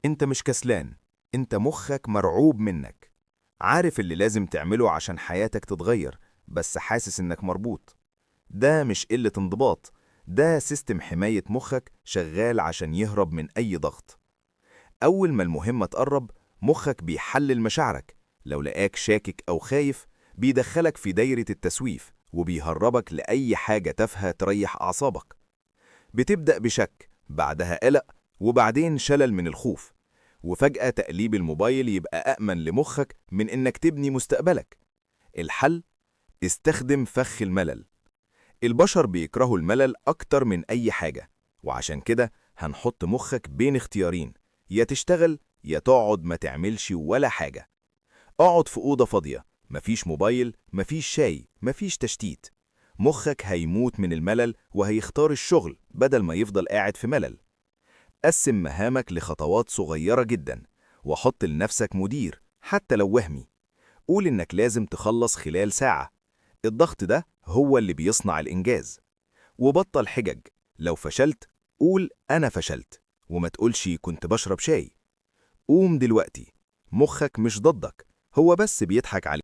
انت مش كسلان، انت مخك مرعوب منك. عارف اللي لازم تعمله عشان حياتك تتغير، بس حاسس انك مربوط. ده مش قلة انضباط، ده سيستم حماية مخك شغال عشان يهرب من أي ضغط. أول ما المهمة تقرب، مخك بيحلل مشاعرك. لو لقاك شاكك أو خايف، بيدخلك في دايرة التسويف وبيهربك لأي حاجة تافهة تريح أعصابك. بتبدأ بشك، بعدها قلق، وبعدين شلل من الخوف. وفجأة تقليب الموبايل يبقى أأمن لمخك من إنك تبني مستقبلك. الحل؟ استخدم فخ الملل. البشر بيكرهوا الملل أكتر من أي حاجة، وعشان كده هنحط مخك بين اختيارين: يا تشتغل يا تقعد ما تعملش ولا حاجة. اقعد في أوضة فاضية، مفيش موبايل، مفيش شاي، مفيش تشتيت. مخك هيموت من الملل وهيختار الشغل بدل ما يفضل قاعد في ملل. قسم مهامك لخطوات صغيرة جدا، وحط لنفسك مدير حتى لو وهمي. قول إنك لازم تخلص خلال ساعة. الضغط ده هو اللي بيصنع الإنجاز. وبطل حجج. لو فشلت، قول أنا فشلت، وما تقولش كنت بشرب شاي. قوم دلوقتي. مخك مش ضدك، هو بس بيضحك عليك.